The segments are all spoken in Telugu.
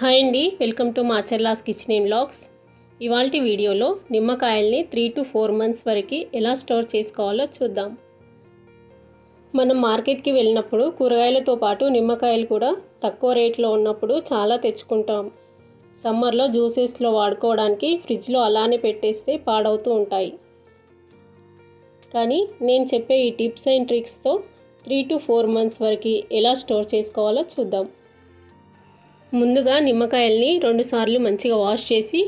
హాయ్ అండి, వెల్కమ్ టు మాచెర్లాస్ కిచెన్&వ్లాగ్స్. ఇవాల్టి వీడియోలో నిమ్మకాయల్ని 3 to 4 months వరకు ఎలా స్టోర్ చేసుకోవాలో చూద్దాం. మనం మార్కెట్కి వెళ్ళినప్పుడు కూరగాయలతో పాటు నిమ్మకాయలు కూడా తక్కువ రేట్లో ఉన్నప్పుడు చాలా తెచ్చుకుంటాం. సమ్మర్లో జ్యూసెస్లో వాడుకోవడానికి ఫ్రిడ్జ్లో అలానే పెట్టేస్తే పాడవుతూ ఉంటాయి. కానీ నేను చెప్పే ఈ టిప్స్ అండ్ ట్రిక్స్తో 3 to 4 months వరకు ఎలా స్టోర్ చేసుకోవాలో చూద్దాం. ముందుగా నిమ్మకాయల్ని 2 సార్లు మంచిగా వాష్ చేసి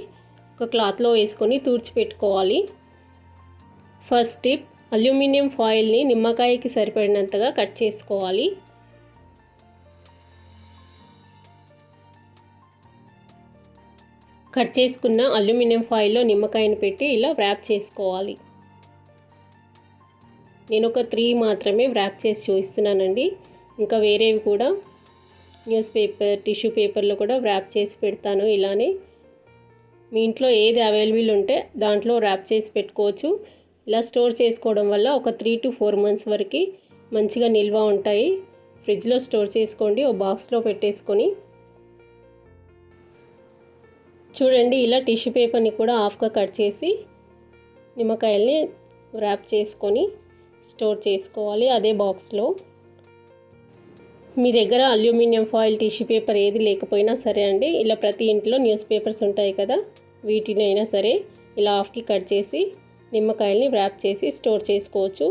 ఒక క్లాత్లో వేసుకొని తుడిచిపెట్టుకోవాలి. ఫస్ట్ టిప్, అల్యూమినియం ఫాయిల్ని నిమ్మకాయకి సరిపడినంతగా కట్ చేసుకోవాలి. కట్ చేసుకున్న అల్యూమినియం ఫాయిల్లో నిమ్మకాయని పెట్టి ఇలా వ్రాప్ చేసుకోవాలి. నేను ఒక 3 మాత్రమే వ్రాప్ చేసి చూపిస్తున్నానండి. ఇంకా వేరేవి కూడా న్యూస్ పేపర్, టిష్యూ పేపర్లో కూడా వ్రాప్ చేసి పెడతాను. ఇలానే మీ ఇంట్లో ఏది అవైలబుల్ ఉంటే దాంట్లో వ్రాప్ చేసి పెట్టుకోవచ్చు. ఇలా స్టోర్ చేసుకోవడం వల్ల ఒక 3 to 4 months వరకు మంచిగా నిల్వ ఉంటాయి. ఫ్రిడ్జ్లో స్టోర్ చేసుకోండి, ఒక బాక్స్లో పెట్టేసుకొని. చూడండి, ఇలా టిష్యూ పేపర్ని కూడా హాఫ్గా కట్ చేసి నిమ్మకాయల్ని వ్రాప్ చేసుకొని స్టోర్ చేసుకోవాలి అదే బాక్స్లో. మీ దగ్గర అల్యూమినియం ఫాయిల్, టిష్యూ పేపర్ ఏది లేకపోయినా సరే అండి, ఇలా ప్రతి ఇంట్లో న్యూస్ పేపర్స్ ఉంటాయి కదా, వీటినైనా సరే ఇలా హాఫ్కి కట్ చేసి నిమ్మకాయల్ని వ్రాప్ చేసి స్టోర్ చేసుకోవచ్చు.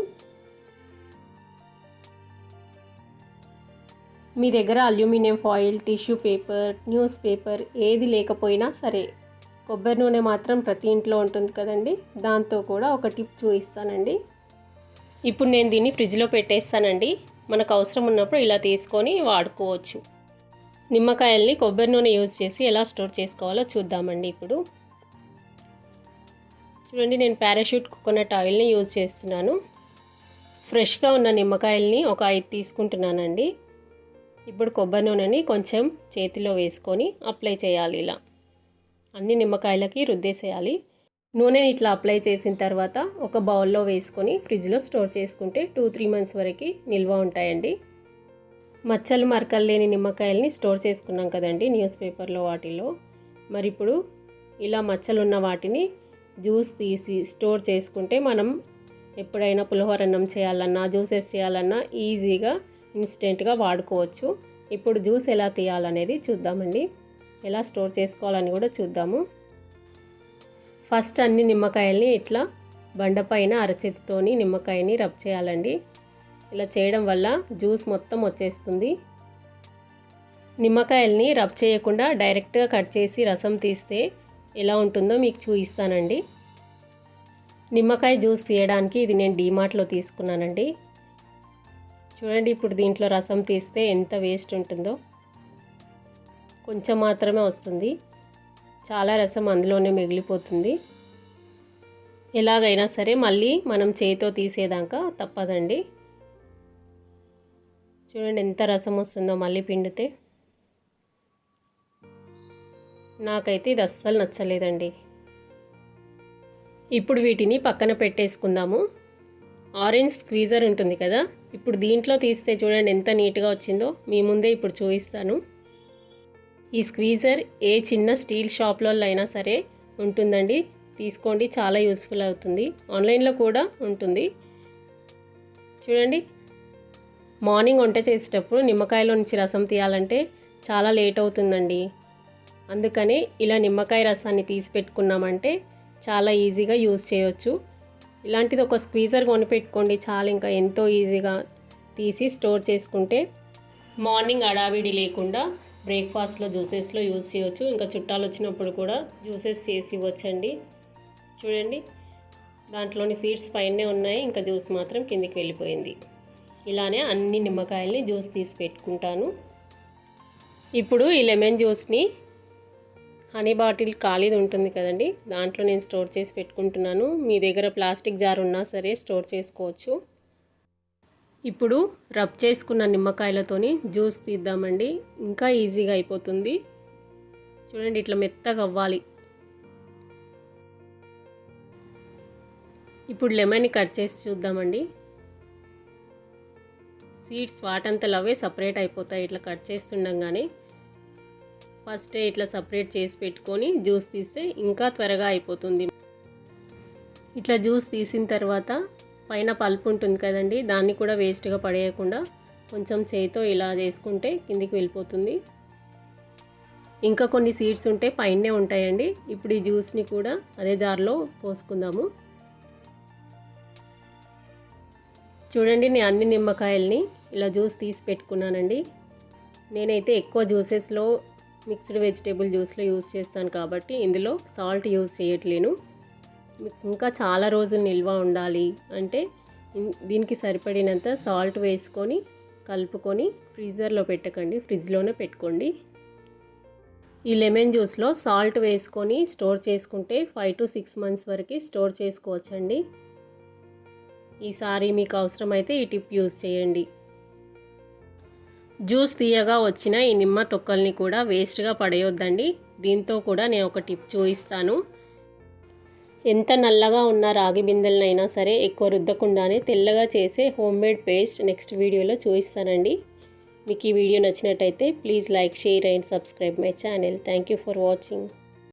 మీ దగ్గర aluminium foil, tissue paper, news paper ఏది లేకపోయినా సరే కొబ్బరి నూనె మాత్రం ప్రతి ఇంట్లో ఉంటుంది కదండి, దాంతో కూడా ఒక టిప్ చూపిస్తానండి. ఇప్పుడు నేను దీన్ని ఫ్రిడ్జ్లో పెట్టేస్తానండి. మనకు అవసరం ఉన్నప్పుడు ఇలా తీసుకొని వాడుకోవచ్చు. నిమ్మకాయల్ని కొబ్బరి నూనె యూజ్ చేసి ఎలా స్టోర్ చేసుకోవాలో చూద్దామండి. ఇప్పుడు చూడండి, నేను పారాషూట్ కోకోనట్ ఆయిల్ని యూజ్ చేస్తున్నాను. ఫ్రెష్గా ఉన్న నిమ్మకాయల్ని ఒక 5 తీసుకుంటున్నానండి. ఇప్పుడు కొబ్బరి నూనెని కొంచెం చేతిలో వేసుకొని అప్లై చేయాలి. ఇలా అన్ని నిమ్మకాయలకి రుద్దేసేయాలి. నూనెని ఇట్లా అప్లై చేసిన తర్వాత ఒక బౌల్లో వేసుకొని ఫ్రిడ్జ్లో స్టోర్ చేసుకుంటే 2-3 months వరకు నిల్వ ఉంటాయండి. మచ్చలు మరకలు లేని నిమ్మకాయల్ని స్టోర్ చేసుకున్నాం కదండి న్యూస్ పేపర్లో వాటిలో. మరి ఇప్పుడు ఇలా మచ్చలు ఉన్న వాటిని జ్యూస్ తీసి స్టోర్ చేసుకుంటే మనం ఎప్పుడైనా పులిహోర అన్నం చేయాలన్నా, జ్యూసెస్ చేయాలన్నా ఈజీగా ఇన్స్టెంట్గా వాడుకోవచ్చు. ఇప్పుడు జ్యూస్ ఎలా తీయాలనేది చూద్దామండి, ఎలా స్టోర్ చేసుకోవాలని కూడా చూద్దాము. ఫస్ట్ అన్ని నిమ్మకాయల్ని ఇట్లా బండపైన అరచేతితోని నిమ్మకాయని రబ్ చేయాలండి. ఇలా చేయడం వల్ల జ్యూస్ మొత్తం వచ్చేస్తుంది. నిమ్మకాయల్ని రబ్ చేయకుండా డైరెక్ట్గా కట్ చేసి రసం తీస్తే ఎలా ఉంటుందో మీకు చూపిస్తానండి. నిమ్మకాయ జ్యూస్ తీయడానికి ఇది నేను డీమార్ట్లో తీసుకున్నానండి. చూడండి, ఇప్పుడు దీంట్లో రసం తీస్తే ఎంత వేస్ట్ ఉంటుందో. కొంచెం మాత్రమే వస్తుంది, చాలా రసం అందులోనే మిగిలిపోతుంది. ఎలాగైనా సరే మళ్ళీ మనం చేతితో తీసేదాకా తప్పదండి. చూడండి ఎంత రసం వస్తుందో మళ్ళీ పిండితే. నాకైతే ఇది అస్సలు నచ్చలేదండి. ఇప్పుడు వీటిని పక్కన పెట్టేసుకుందాము. ఆరెంజ్ స్క్వీజర్ ఉంటుంది కదా, ఇప్పుడు దీంట్లో తీస్తే చూడండి ఎంత నీట్గా వచ్చిందో. మీ ముందే ఇప్పుడు చూపిస్తాను. ఈ స్క్వీజర్ ఏ చిన్న స్టీల్ షాప్లో అయినా సరే ఉంటుందండి, తీసుకోండి, చాలా యూస్ఫుల్ అవుతుంది. ఆన్లైన్లో కూడా ఉంటుంది. చూడండి, మార్నింగ్ వంట చేసేటప్పుడు నిమ్మకాయలో నుంచి రసం తీయాలంటే చాలా లేట్ అవుతుందండి. అందుకనే ఇలా నిమ్మకాయ రసాన్ని తీసి పెట్టుకున్నామంటే చాలా ఈజీగా యూజ్ చేయవచ్చు. ఇలాంటిది ఒక స్క్వీజర్ కొనిపెట్టుకోండి చాలు, ఇంకా ఎంతో ఈజీగా తీసి స్టోర్ చేసుకుంటే మార్నింగ్ అడావిడి లేకుండా బ్రేక్ఫాస్ట్లో, జ్యూసెస్లో యూజ్ చేయవచ్చు. ఇంకా చుట్టాలు వచ్చినప్పుడు కూడా జ్యూసెస్ చేసి ఇవ్వచ్చండి. చూడండి, దాంట్లోని సీడ్స్ పైనే ఉన్నాయి, ఇంకా జ్యూస్ మాత్రం కిందికి వెళ్ళిపోయింది. ఇలానే అన్ని నిమ్మకాయల్ని జ్యూస్ తీసి పెట్టుకుంటాను. ఇప్పుడు ఈ లెమన్ జ్యూస్ని హనీ బాటిల్ ఖాళీది ఉంటుంది కదండి, దాంట్లో నేను స్టోర్ చేసి పెట్టుకుంటున్నాను. మీ దగ్గర ప్లాస్టిక్ జార్ ఉన్నా సరే స్టోర్ చేసుకోవచ్చు. ఇప్పుడు రబ్ చేసుకున్న నిమ్మకాయలతోని జ్యూస్ తీద్దామండి, ఇంకా ఈజీగా అయిపోతుంది. చూడండి, ఇట్లా మెత్తగా అవ్వాలి. ఇప్పుడు లెమన్ని కట్ చేసి చూద్దామండి. సీడ్స్ వాటంతలో అవే సపరేట్ అయిపోతాయి ఇట్లా కట్ చేస్తుండగానే. ఫస్టే ఇట్లా సపరేట్ చేసి పెట్టుకొని జ్యూస్ తీస్తే ఇంకా త్వరగా అయిపోతుంది. ఇట్లా జ్యూస్ తీసిన తర్వాత పైన పల్పు ఉంటుంది కదండి, దాన్ని కూడా వేస్ట్గా పడేయకుండా కొంచెం చేయితో ఇలా చేసుకుంటే కిందికి వెళ్ళిపోతుంది. ఇంకా కొన్ని సీడ్స్ ఉంటే పైనే ఉంటాయండి. ఇప్పుడు ఈ జ్యూస్ని కూడా అదే జార్లో పోసుకుందాము. చూడండి, నేను అన్ని నిమ్మకాయల్ని ఇలా జ్యూస్ తీసి పెట్టుకున్నానండి. నేనైతే ఎక్కువ జ్యూసెస్లో మిక్స్డ్ వెజిటేబుల్ జ్యూస్లో యూస్ చేస్తాను కాబట్టి ఇందులో సాల్ట్ యూస్ చేయట్లేను. ఇంకా చాలా రోజులు నిల్వ ఉండాలి అంటే దీనికి సరిపడినంత సాల్ట్ వేసుకొని కలుపుకొని ఫ్రీజర్లో పెట్టకండి, ఫ్రిడ్జ్లోనే పెట్టుకోండి. ఈ లెమన్ జ్యూస్లో సాల్ట్ వేసుకొని స్టోర్ చేసుకుంటే 5 to 6 months వరకు స్టోర్ చేసుకోవచ్చండి. ఈసారి మీకు అవసరమైతే ఈ టిప్ యూస్ చేయండి. జ్యూస్ తీయగా వచ్చిన ఈ నిమ్మ తొక్కల్ని కూడా వేస్ట్గా పడేయొద్దండి. దీంతో కూడా నేను ఒక టిప్ చూపిస్తాను. ఎంత నల్లగా ఉన్న రాగి బిందెలనైనా సరే ఎక్కువ రుద్దకుండానే తెల్లగా చేసే హోమ్మేడ్ పేస్ట్ నెక్స్ట్ వీడియోలో చూపిస్తానండి. మీకు ఈ వీడియో నచ్చినట్టయితే please like, share and subscribe my channel. Thank you for watching.